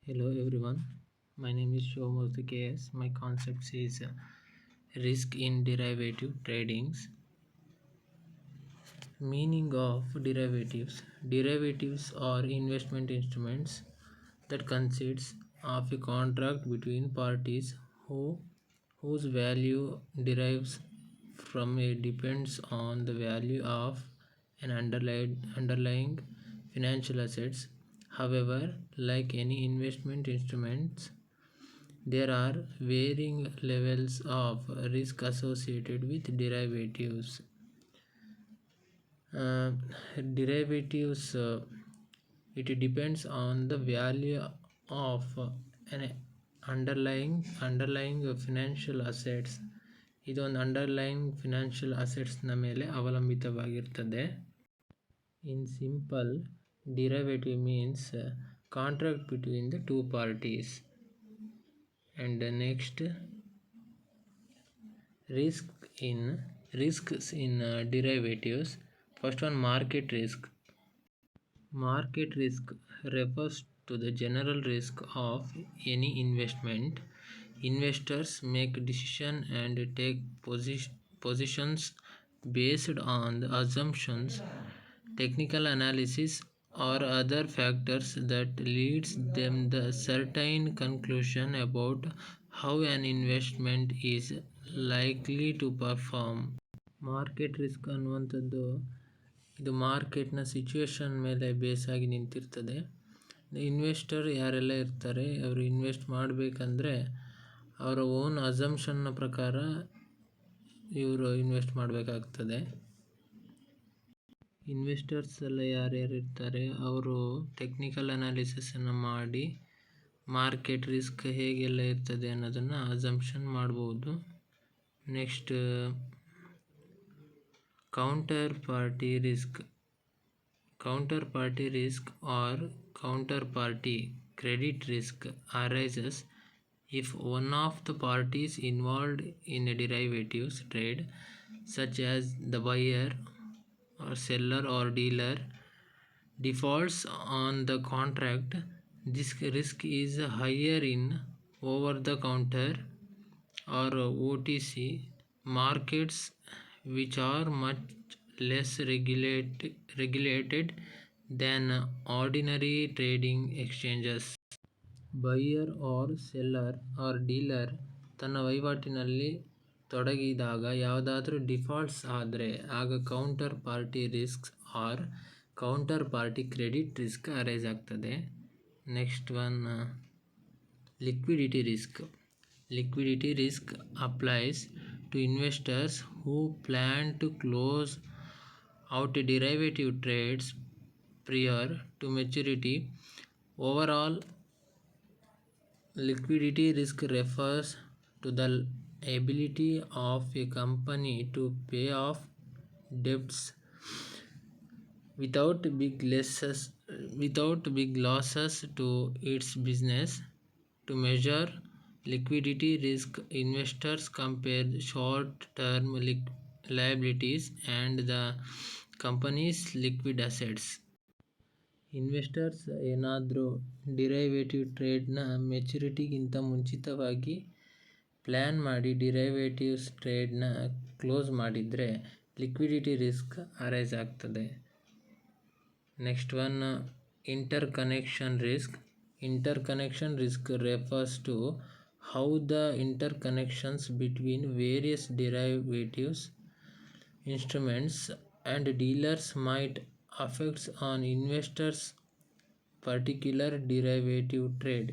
Hello everyone, my name is Shomurthy KS. My concept is risk in derivative tradings. Meaning of derivatives. Derivatives are investment instruments that consists of a contract between parties whose value derives from a depends on the value of an underlying financial assets. However, like any investment instruments, there are varying levels of risk associated with derivatives. Uh, Derivatives it depends on the value of an underlying financial assets. ಇದೊಂದು underline financial ಅಸೆಟ್ಸ್ನ ಮೇಲೆ ಅವಲಂಬಿತವಾಗಿರ್ತದೆ. In simple, derivative means contract between the two parties. And next, risks in derivatives. First one, market risk. Market risk refers to the general risk of any investment. Investors make decisions and take positions based on the assumptions, technical analysis, or other factors that leads them the certain conclusion about how an investment is likely to perform. Market risk ಅನ್ನುವಂಥದ್ದು ಇದು ಮಾರ್ಕೆಟ್ನ situation ಮೇಲೆ ಬೇಸಾಗಿ ನಿಂತಿರ್ತದೆ. Investor ಯಾರೆಲ್ಲ ಇರ್ತಾರೆ ಅವರು invest ಮಾಡಬೇಕಂದ್ರೆ ಅವರ own ಅಸಂಪ್ಷನ್ನ ಪ್ರಕಾರ ಇವರು ಇನ್ವೆಸ್ಟ್ ಮಾಡಬೇಕಾಗ್ತದೆ. ಇನ್ವೆಸ್ಟರ್ಸ್ ಎಲ್ಲ ಯಾರ್ಯಾರು ಇರ್ತಾರೆ ಅವರು ಟೆಕ್ನಿಕಲ್ ಅನಾಲಿಸಿಸನ್ನು ಮಾಡಿ ಮಾರ್ಕೆಟ್ ರಿಸ್ಕ್ ಹೇಗೆಲ್ಲ ಇರ್ತದೆ ಅನ್ನೋದನ್ನು ಅಸಂಪ್ಷನ್ ಮಾಡ್ಬೋದು. Next, counterparty risk. Counterparty risk or counterparty credit risk arises if one of the parties involved in a derivatives trade, such as the buyer or seller or dealer, defaults on the contract. This risk is higher in over-the-counter or OTC markets, which are much less regulated than ordinary trading exchanges. Buyer or seller or dealer ತನ್ನ ವಹಿವಾಟಿನಲ್ಲಿ ತೊಡಗಿದಾಗ ಯಾವುದಾದ್ರೂ defaults ಆದರೆ ಆಗ counter party risk or counter party credit risk arise ಆಗ್ತದೆ. Next one, liquidity risk. Liquidity risk applies to investors who plan to close out derivative trades prior to maturity. Overall, liquidity risk refers to the ability of a company to pay off debts without big losses to its business. To measure liquidity risk, investors compare short-term liabilities and the company's liquid assets. Investors ಏನಾದರೂ derivative ಟ್ರೇಡ್ನ ಮೆಚುರಿಟಿಗಿಂತ ಮುಂಚಿತವಾಗಿ plan ಮಾಡಿ derivatives ಟ್ರೇಡ್ನ close ಮಾಡಿದರೆ liquidity risk arise ಆಗ್ತದೆ. Next one, interconnection risk. Interconnection risk refers to how the interconnections between various derivatives instruments and dealers might affect on investors' particular derivative trade.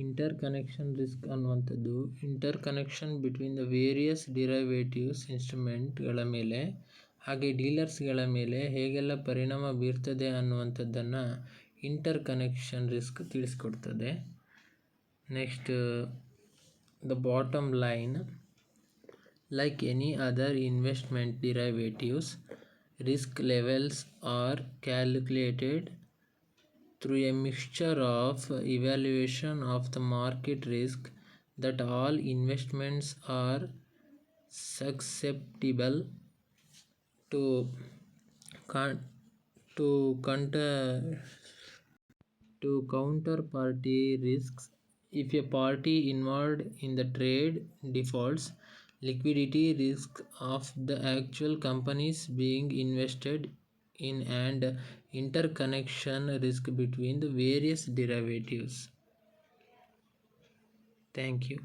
Interconnection risk ಅನ್ನುವಂಥದ್ದು interconnection between the various derivatives ಇನ್ಸ್ಟ್ರೂಮೆಂಟ್ಗಳ ಮೇಲೆ ಹಾಗೆ ಡೀಲರ್ಸ್ಗಳ ಮೇಲೆ ಹೇಗೆಲ್ಲ ಪರಿಣಾಮ ಬೀರ್ತದೆ ಅನ್ನುವಂಥದ್ದನ್ನು ಇಂಟರ್ಕನೆಕ್ಷನ್ ರಿಸ್ಕ್ ತಿಳಿಸ್ಕೊಡ್ತದೆ. Next, the bottom line. Like any other investment derivatives, risk levels are calculated through a mixture of evaluation of the market risk that all investments are susceptible to to counterparty risks. If a party involved in the trade defaults, liquidity risk of the actual companies being invested in and interconnection risk between the various derivatives. Thank you.